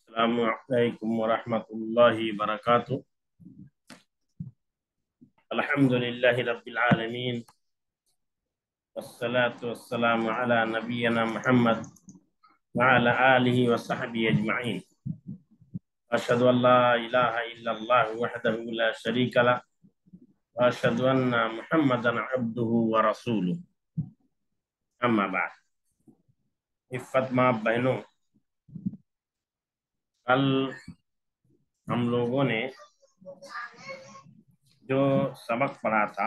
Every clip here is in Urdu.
السلام علیکم ورحمۃ اللہ وبرکاتہ۔ الحمد للہ رب العالمین، والصلاة والسلام علی نبینا محمد وعلی آلہ وصحبہ اجمعین۔ اشہد ان لا الہ الا اللہ وحدہ لا شریک لہ واشہد ان محمدا عبدہ ورسولہ، اما بعد۔ عفت ماں بہنوں، کل ہم لوگوں نے جو سبق پڑھا تھا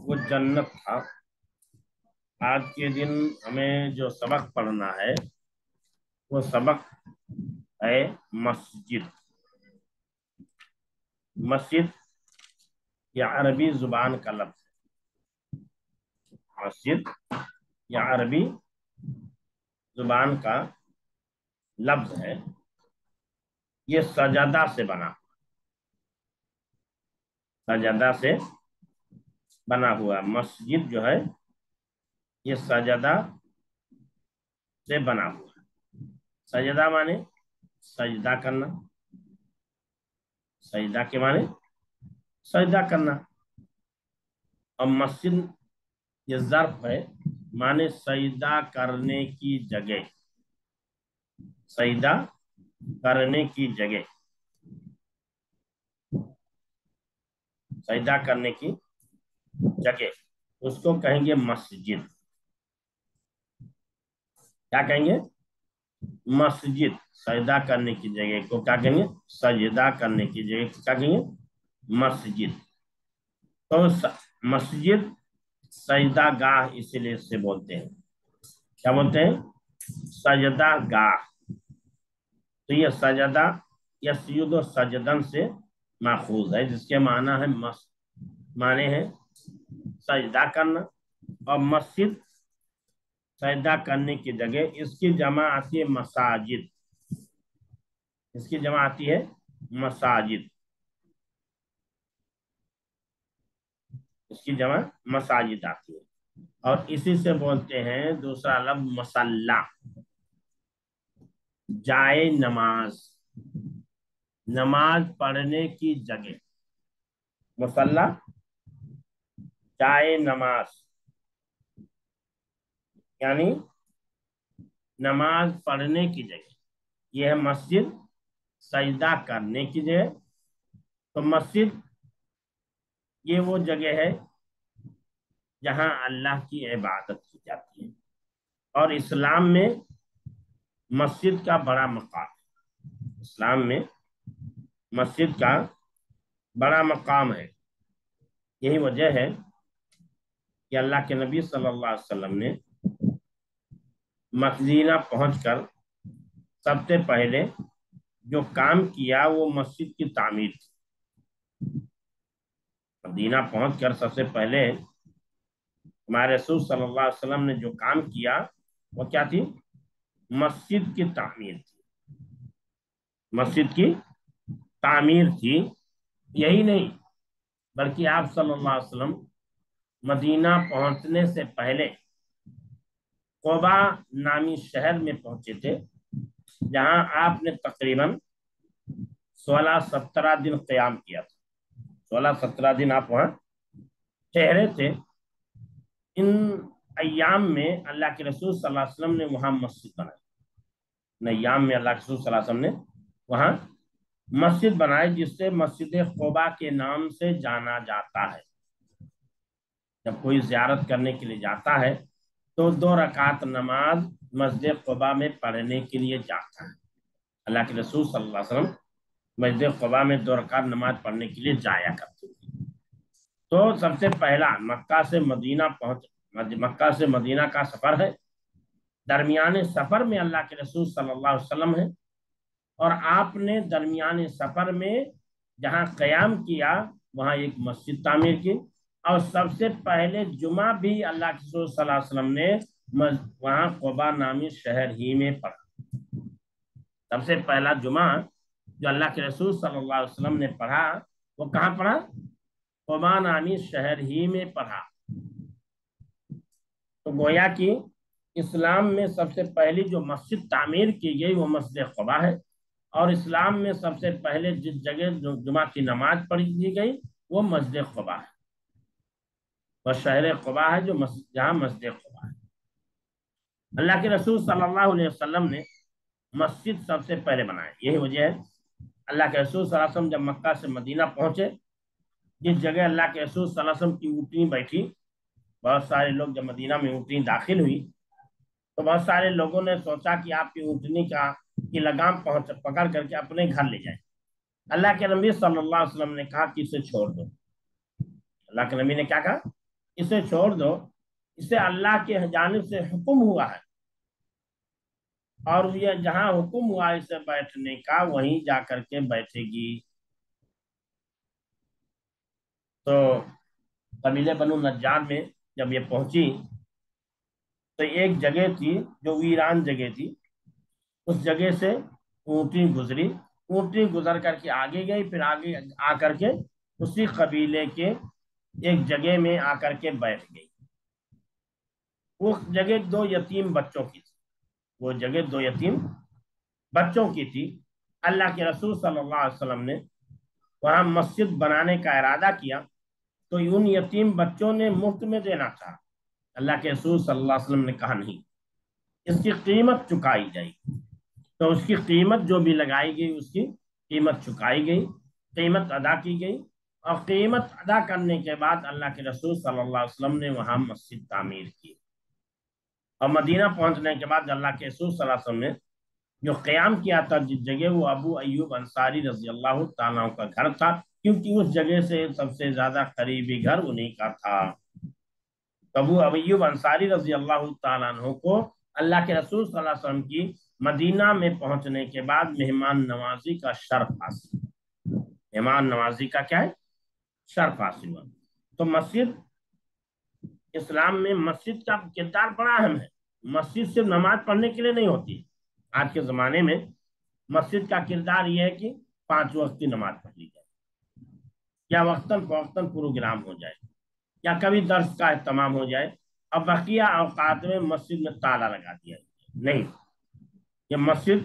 وہ جنت تھا۔ آج کے دن ہمیں جو سبق پڑھنا ہے وہ سبق ہے مسجد۔ مسجد یہ عربی زبان کا لفظ ہے۔ مسجد یہ عربی زبان کا لفظ ہے۔ یہ سجدہ سے بنا، سجدہ سے بنا ہوا مسجد جو ہے یہ سجدہ سے بنا ہوا ہے۔ سجدہ مانے سجدہ کرنا، سجدہ کے مانے سجدہ کرنا، اور مسجد یہ ظرف ہے، مانے سجدہ کرنے کی جگہ، سجدہ کرنے کی جگہ، سجدہ کرنے کی جگہ، اس کو کہیں گے مسجد۔ کیا کہیں گے؟ مسجد۔ سجدہ کرنے کی جگہ کو کیا کہیں گے؟ سجدہ کرنے کی جگہ کو کیا کہیں گے؟ مسجد۔ تو مسجد سجدہ گاہ اسی لیے سے بولتے ہیں۔ کیا بولتے ہیں؟ سجدہ گاہ۔ تو یہ سجدہ یسجد و سجدن سے ماخوذ ہے، جس کے معنی ہے معنی ہے سجدہ کرنا، اور مسجد سجدہ کرنے کی جگہ۔ اس کی جمع آتی ہے مساجد، اس کی جمع آتی ہے مساجد، اس کی جمع مساجد آتی ہے۔ اور اسی سے بولتے ہیں دوسرا لفظ مصلی، جائے نماز، نماز پڑھنے کی جگہ۔ مصلی جائے نماز، یعنی نماز پڑھنے کی جگہ۔ یہ ہے مسجد سجدہ کرنے کی جگہ۔ تو مسجد یہ وہ جگہ ہے جہاں اللہ کی عبادت کی جاتی ہے، اور اسلام میں مسجد کا بڑا مقام ہے۔ اسلام میں مسجد کا بڑا مقام ہے۔ یہی وجہ ہے کہ اللہ کے نبی صلی اللہ علیہ وسلم نے مدینہ پہنچ کر سب سے پہلے جو کام کیا وہ مسجد کی تعمیر تھی۔ مدینہ پہنچ کر سب سے پہلے ہمارے رسول صلی اللہ علیہ وسلم نے جو کام کیا وہ کیا تھی؟ مسجد کی تعمیر تھی، مسجد کی تعمیر تھی۔ یہی نہیں بلکہ آپ صلی اللہ علیہ وسلم مدینہ پہنچنے سے پہلے قبا نامی شہر میں پہنچے تھے، جہاں آپ نے تقریباً 16-17 دن قیام کیا تھا۔ 16-17 دن آپ وہاں ٹھہرے تھے۔ ان ایام میں اللہ کے رسول صلی اللہ علیہ وسلم نے وہاں مسجد بنائی۔ ان ایام میں اللہ کے رسول صلی اللہ علیہ وسلم نے وہاں مسجد بنائی، جس سے مسجد قبا کے نام سے جانا جاتا ہے۔ جب کوئی زیارت کرنے کے لیے جاتا ہے تو 2 رکعت نماز مسجد قبا میں پڑھنے کے لیے جاتا ہے۔ اللہ کے رسول صلی اللہ علیہ وسلم مسجد قبا میں 2 رکعت نماز پڑھنے کے لیے جایا کرتے تھے۔ تو سب سے پہلا مکہ سے مدینہ کا سفر ہے۔ درمیانے سفر میں اللہ کے رسول صلی اللہ علیہ وسلم ہے، اور آپ نے درمیانے سفر میں جہاں قیام کیا وہاں ایک مسجد تعمیر کی، اور سب سے پہلے جمعہ بھی اللہ کے رسول صلی اللہ علیہ وسلم نے وہاں قبا نامی شہر ہی میں پڑھا۔ سب سے پہلا جمعہ جو اللہ کے رسول صلی اللہ علیہ وسلم نے پڑھا وہ کہاں پڑھا؟ قبا نامی شہر ہی میں پڑھا۔ تو گویا کہ اسلام میں سب سے پہلی جو مسجد تعمیر کی گئی وہ مسجد قبا ہے۔ اور اسلام میں سب سے پہلے جس جگہ جمعہ کی نماز پڑھی دی گئی وہ مسجد قباء ہے، وہ شہر قباء ہے جہاں مسجد قباء ہے۔ اللہ کے رسول صلی اللہ علیہ وسلم نے مسجد سب سے پہلے بنائے، یہی وجہ ہے اللہ کے رسول صلی اللہ علیہ وسلم جب مکہ سے مدینہ پہنچے، جس جگہ اللہ کے رسول صلی اللہ علیہ وسلم کی اونٹنی بیٹھی، بہت سارے لوگ جب مدینہ میں اونٹنی داخل ہوئی تو بہت سارے لوگوں نے سوچا کہ آپ کی اونٹنی کی لگام پکڑ کر کے اپنے گھر لے جائیں۔ اللہ کے نبی صلی اللہ علیہ وسلم نے کہا کہ اسے چھوڑ دو۔ اللہ کے نبی نے کیا کہا؟ اسے چھوڑ دو، اسے اللہ کی جانب سے حکم ہوا ہے، اور یہ جہاں حکم ہوا اسے بیٹھنے کا وہیں جا کر کے بیٹھے گی۔ تو قبیلے بنو نجار میں جب یہ پہنچی تو ایک جگہ تھی جو ویران جگہ تھی، اس جگہ سے اونٹنی گزری، اونٹنی گزر کر کے آگے گئی، پھر آگے آ کر کے اسی قبیلے کے ایک جگہ میں آ کر کے بیٹھ گئی۔ وہ جگہ دو یتیم بچوں کی تھی، وہ جگہ دو یتیم بچوں کی تھی۔ اللہ کے رسول صلی اللہ علیہ وسلم نے وہاں مسجد بنانے کا ارادہ کیا تو ان یتیم بچوں نے مفت میں دینا تھا۔ اللہ کے رسول صلی اللہ علیہ وسلم نے کہا نہیں، اس کی قیمت چکائی جائے گی۔ تو اس کی قیمت جو بھی لگائی گئی اس کی قیمت چکائی گئی، قیمت ادا کی گئی، اور قیمت ادا کرنے کے بعد اللہ کے رسول صلی اللہ علیہ وسلم نے وہاں مسجد تعمیر کی۔ اور مدینہ پہنچنے کے بعد اللہ کے رسول صلی اللہ علیہ وسلم نے جو قیام کیا تھا جس جگہ، وہ ابو ایوب انصاری رضی اللہ تعالیٰ کا گھر تھا، کیونکہ اس جگہ سے سب سے زیادہ قریبی گھر انہیں کا تھا۔ ابو ایوب انصاری رضی اللہ تعالیٰ عنہ کو اللہ کے رسول صلی اللہ علیہ وسلم کی مدینہ میں پہنچنے کے بعد مہمان نوازی کا شرف حاصل، مہمان نوازی کا کیا ہے؟ شرف حاصل ہوا۔ تو مسجد، اسلام میں مسجد کا کردار بڑا اہم ہے۔ مسجد صرف نماز پڑھنے کے لیے نہیں ہوتی، آج کے زمانے میں مسجد کا کردار یہ ہے کہ 5 وقت کی نماز پڑھ لی جائے، یا وقتاً فوقتاً پروگرام ہو جائے، یا کبھی درس کا اہتمام ہو جائے، اب بقیہ اوقات میں مسجد میں تالا لگا دیا جائے۔ نہیں، یہ مسجد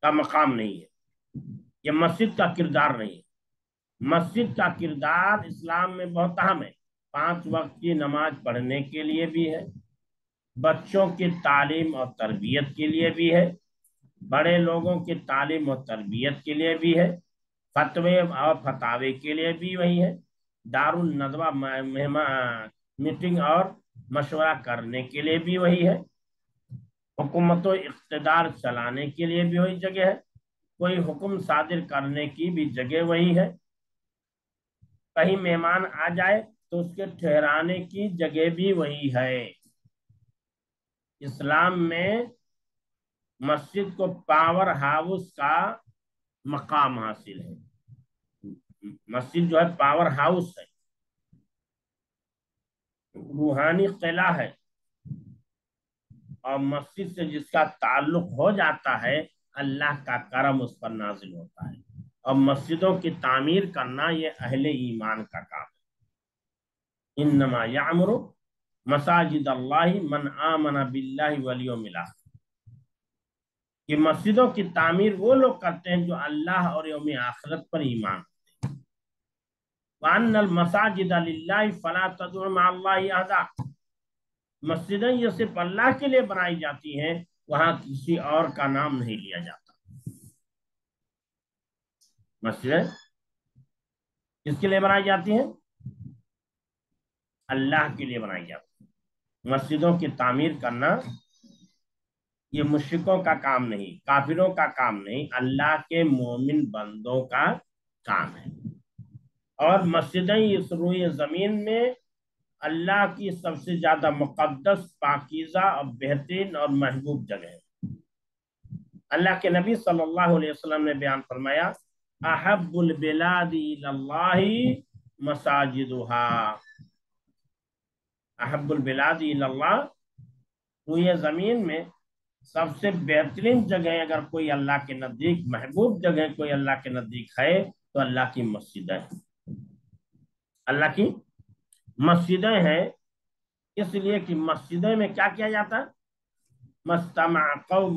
کا مقام نہیں ہے، یہ مسجد کا کردار نہیں ہے۔ مسجد کا کردار اسلام میں بہت اہم ہے، 5 وقت کی نماز پڑھنے کے لیے بھی ہے، بچوں کی تعلیم اور تربیت کے لیے بھی ہے، بڑے لوگوں کی تعلیم اور تربیت کے لیے بھی ہے، فتوے اور فتاوے کے لیے بھی وہی ہے، دار الندوہ میٹنگ اور مشورہ کرنے کے لیے بھی وہی ہے، حکومت و اقتدار چلانے کے لیے بھی وہی جگہ ہے، کوئی حکم صادر کرنے کی بھی جگہ وہی ہے، کہیں مہمان آ جائے تو اس کے ٹھہرانے کی جگہ بھی وہی ہے۔ اسلام میں مسجد کو پاور ہاؤس کا مقام حاصل ہے۔ مسجد جو ہے پاور ہاؤس ہے، روحانی قلعہ ہے، اور مسجد سے جس کا تعلق ہو جاتا ہے اللہ کا کرم اس پر نازل ہوتا ہے، اور مسجدوں کی تعمیر کرنا یہ اہل ایمان کا کام ہے۔ انما یعمر مساجد اللہ من آمن باللہ والیوم الاخر، کہ مسجدوں کی تعمیر وہ لوگ کرتے ہیں جو اللہ اور یوم آخرت پر ایمان کرتے ہیں۔ وَأَنَّ الْمَسَاجِدَ لِلَّهِ فَلَا تَدْعُوا مَعَ اللَّهِ أَحَدًا، مسجدیں یہ صرف اللہ کے لیے بنائی جاتی ہیں، وہاں کسی اور کا نام نہیں لیا جاتا۔ مسجدیں کس کے لیے بنائی جاتی ہیں؟ اللہ کے لیے بنائی جاتی ہیں۔ مسجدوں کی تعمیر کرنا یہ مشرکوں کا کام نہیں، کافروں کا کام نہیں، اللہ کے مومن بندوں کا کام ہے۔ اور مسجدیں اس روئے زمین میں اللہ کی سب سے زیادہ مقدس، پاکیزہ اور بہترین اور محبوب جگہ ہے۔ اللہ کے نبی صلی اللہ علیہ وسلم نے بیان فرمایا، احب البلاد اللہ مساجدها، احب البلاد اللہ، روئے زمین میں سب سے بہترین جگہ اگر کوئی اللہ کے نزدیک، محبوب جگہ کوئی اللہ کے نزدیک ہے تو اللہ کی مسجد ہے، اللہ کی مسجدیں ہیں۔ اس لیے کہ مسجدیں میں کیا کیا جاتا ہے؟ مجتمع قوم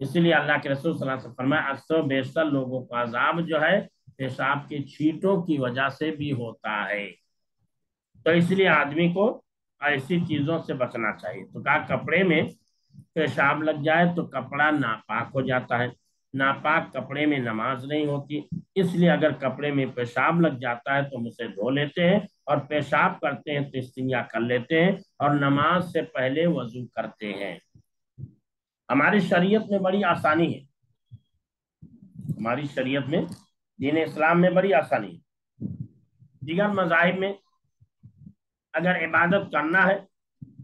اسی لیے اللہ کے رسول صلی اللہ علیہ وسلم فرمایا اکثر بیشتر لوگوں کو عذاب جو ہے پیشاب کی چھینٹوں کی وجہ سے بھی ہوتا ہے، تو اس لیے آدمی کو ایسی چیزوں سے بچنا چاہیے۔ تو کہا کپڑے میں پیشاب لگ جائے تو کپڑا ناپاک ہو جاتا ہے، ناپاک کپڑے میں نماز نہیں ہوتی، اس لیے اگر کپڑے میں پیشاب لگ جاتا ہے تو ہم اسے دھو لیتے ہیں، اور پیشاب کرتے ہیں تو استنجا کر لیتے ہیں، اور نماز سے پہلے وضو کرتے ہیں۔ ہماری شریعت میں بڑی آسانی ہے، ہماری شریعت میں دین اسلام میں بڑی آسانی ہے۔ دیگر مذاہب میں اگر عبادت کرنا ہے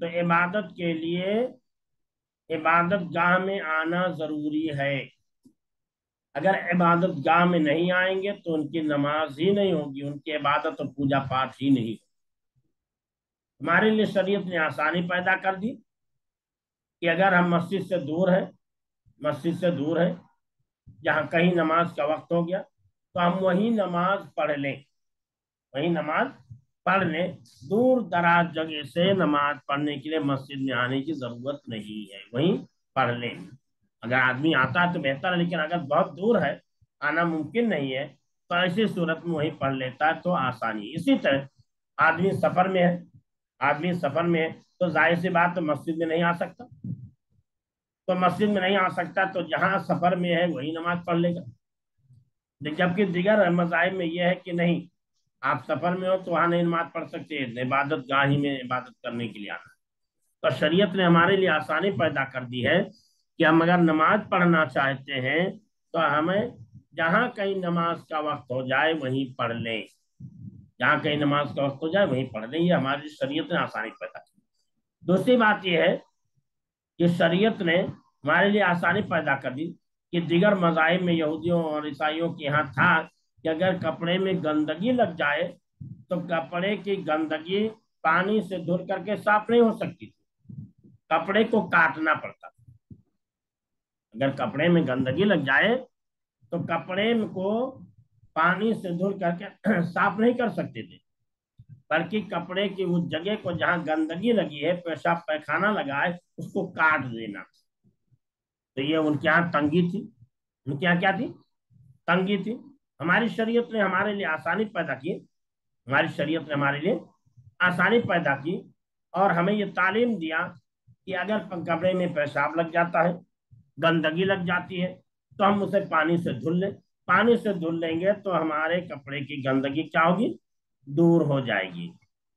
تو عبادت کے لیے عبادت گاہ میں آنا ضروری ہے، اگر عبادت گاہ میں نہیں آئیں گے تو ان کی نماز ہی نہیں ہوگی، ان کی عبادت اور پوجا پاٹ ہی نہیں۔ ہمارے لیے شریعت نے آسانی پیدا کر دی کہ اگر ہم مسجد سے دور ہیں، مسجد سے دور ہے جہاں کہیں نماز کا وقت ہو گیا تو ہم وہیں نماز پڑھ لیں، وہیں نماز پڑھ لیں، دور دراز جگہ سے نماز پڑھنے کے لیے مسجد میں آنے کی ضرورت نہیں ہے، وہیں پڑھ لیں۔ اگر آدمی آتا ہے تو بہتر ہے، لیکن اگر بہت دور ہے، آنا ممکن نہیں ہے، تو ایسی صورت میں وہیں پڑھ لیتا ہے تو آسانی۔ اسی طرح آدمی سفر میں ہے، آدمی سفر میں ہے تو ظاہر سی بات تو مسجد میں نہیں آ سکتا، تو مسجد میں نہیں آ سکتا تو جہاں سفر میں ہے وہی نماز پڑھ لے گا۔ جبکہ دیگر مذاہب میں یہ ہے کہ نہیں، آپ سفر میں ہو تو وہاں نہیں نماز پڑھ سکتے، عبادت گاہ ہی میں عبادت کرنے کے لیے آنا۔ تو شریعت نے ہمارے لیے آسانی پیدا کر دی ہے کہ ہم اگر نماز پڑھنا چاہتے ہیں تو ہمیں جہاں کہیں نماز کا وقت ہو جائے وہیں پڑھ لیں، جہاں کہیں نماز کا وقت ہو جائے وہیں پڑھ لیں، یہ ہماری شریعت نے آسانی پیدا کی۔ دوسری بات یہ ہے کہ شریعت نے ہمارے لیے آسانی پیدا کر دی کہ دیگر مذاہب میں یہودیوں اور عیسائیوں کے یہاں تھا کہ اگر کپڑے میں گندگی لگ جائے تو کپڑے کی گندگی پانی سے دھل کر کے صاف نہیں ہو سکتی تھی، کپڑے کو کاٹنا پڑتا تھا۔ اگر کپڑے میں گندگی لگ جائے تو کپڑے کو پانی سے دھل کر کے صاف نہیں کر سکتے تھے، بلکہ کپڑے کی اس جگہ کو جہاں گندگی لگی ہے، پیشاب پیخانہ لگا ہے، اس کو کاٹ دینا۔ تو یہ ان کے یہاں تنگی تھی، ان کے یہاں کیا تھی؟ تنگی تھی۔ ہماری شریعت نے ہمارے لیے آسانی پیدا کی، ہماری شریعت نے ہمارے لیے آسانی پیدا کی اور ہمیں یہ تعلیم دیا کہ اگر کپڑے میں پیشاب لگ جاتا ہے، گندگی لگ جاتی ہے، تو ہم اسے پانی سے دھل لیں، پانی سے دھل لیں گے تو ہمارے کپڑے کی گندگی کیا ہوگی؟ دور ہو جائے گی،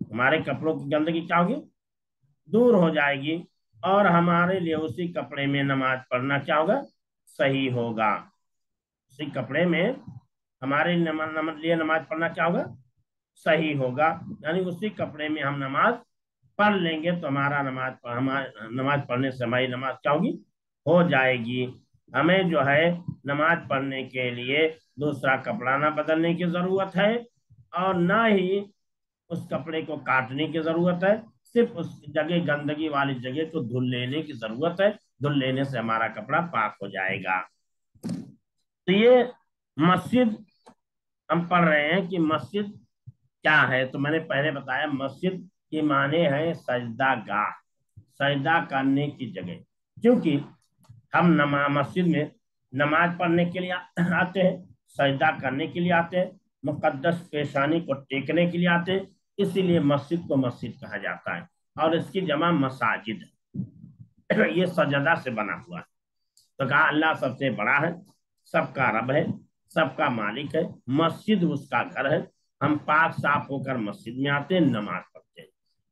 ہمارے کپڑوں کی گندگی کیا ہوگی؟ دور ہو جائے گی، اور ہمارے لیے اسی کپڑے میں نماز پڑھنا کیا ہوگا؟ صحیح ہوگا۔ اسی کپڑے میں ہمارے لیے نماز پڑھنا کیا ہوگا؟ صحیح ہوگا، یعنی اسی کپڑے میں ہم نماز پڑھ لیں گے تو ہمارا نماز پڑھنے سے ہماری نماز کیا ہوگی؟ ہو جائے گی۔ ہمیں جو ہے نماز پڑھنے کے لیے دوسرا کپڑا نہ بدلنے کی ضرورت ہے، اور نہ ہی اس کپڑے کو کاٹنے کی ضرورت ہے، صرف اس جگہ گندگی والی جگہ کو دھل لینے کی ضرورت ہے، دھل لینے سے ہمارا کپڑا پاک ہو جائے گا۔ تو یہ مسجد ہم پڑھ رہے ہیں کہ مسجد کیا ہے، تو میں نے پہلے بتایا مسجد کے معنی ہے سجدہ گاہ، سجدہ کرنے کی جگہ، کیونکہ ہم مسجد میں نماز پڑھنے کے لیے آتے ہیں، سجدہ کرنے کے لیے آتے ہیں، مقدس پیشانی کو ٹیکنے کے لیے آتے ہیں، اسی لیے مسجد کو مسجد کہا جاتا ہے، اور اس کی جمع مساجد ہے، یہ سجدہ سے بنا ہوا ہے۔ تو کہا اللہ سب سے بڑا ہے، سب کا رب ہے، سب کا مالک ہے، مسجد اس کا گھر ہے، ہم پاک صاف ہو کر مسجد میں آتے ہیں، نماز پڑھتے ہیں۔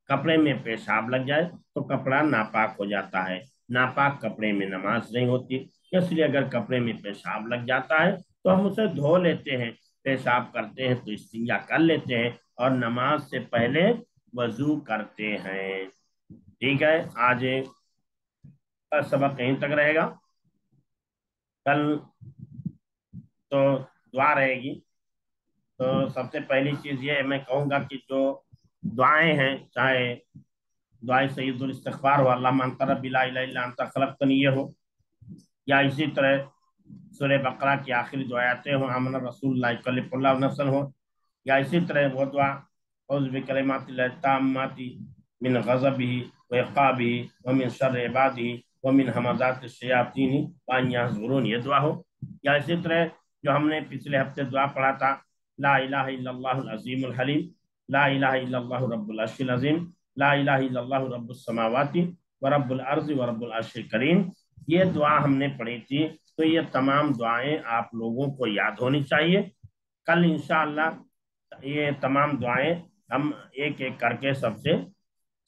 کپڑے میں پیشاب لگ جائے تو کپڑا ناپاک ہو جاتا ہے، ناپاک کپڑے میں نماز نہیں ہوتی، اس لیے اگر کپڑے میں پیشاب لگ جاتا ہے تو ہم اسے دھو لیتے ہیں، پیشاب کرتے ہیں تو استنجا کر لیتے ہیں، اور نماز سے پہلے وضو کرتے ہیں۔ ٹھیک ہے، آج سبق کہیں تک رہے گا، کل تو دعا رہے گی۔ تو سب سے پہلی چیز یہ میں کہوں گا کہ جو دعائیں ہیں، چاہے دعائیں سید الاستغفار ہو، اللہم انت ربی لا الہ الا انت خلقتنی، یہ ہو، یا اسی طرح سورہ بقرہ کی آخری دعایاتیں ہوں، آمن رسول اللہ یکلف اللہ نفسا ہو، یا اسی طرح وہ دعا اعوذ بکلمات اللہ التامات من غضبہ وعقابہ ومن شر عبادہ ومن همزات الشیاطین وان یحضرون، یہ دعا ہو. یا اسی طرح جو ہم نے پچھلے ہفتے دعا پڑھا تھا، لا الہ الا اللہ العظیم الحلیم، لا الہ الا اللہ رب العرش العظیم، لا الہ الا اللہ رب السماوات ورب الارض ورب العرش الکریم، یہ دعا ہم نے پڑھی تھی. تو یہ تمام دعائیں آپ لوگوں کو یاد ہونی چاہیے. کل انشاءاللہ یہ تمام دعائیں ہم ایک ایک کر کے سب سے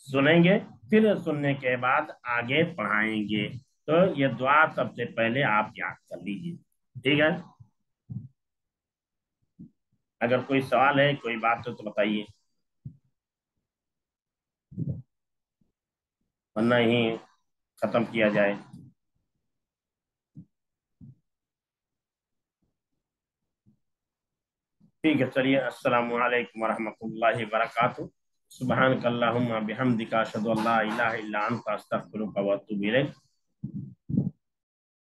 سنیں گے، پھر سننے کے بعد آگے پڑھائیں گے. تو یہ دعا سب سے پہلے آپ یاد کر لیجیے، ٹھیک ہے؟ اگر کوئی سوال ہے، کوئی بات ہو تو بتائیے، ورنہ ہی ختم کیا جائے. ٹھیک ہے، چلیے. السلام علیکم ورحمۃ اللہ وبرکاتہ. سبحانک اللہم بحمدک، اشہد ان لا الہ الا انت، استغفرک و اتوب الیک.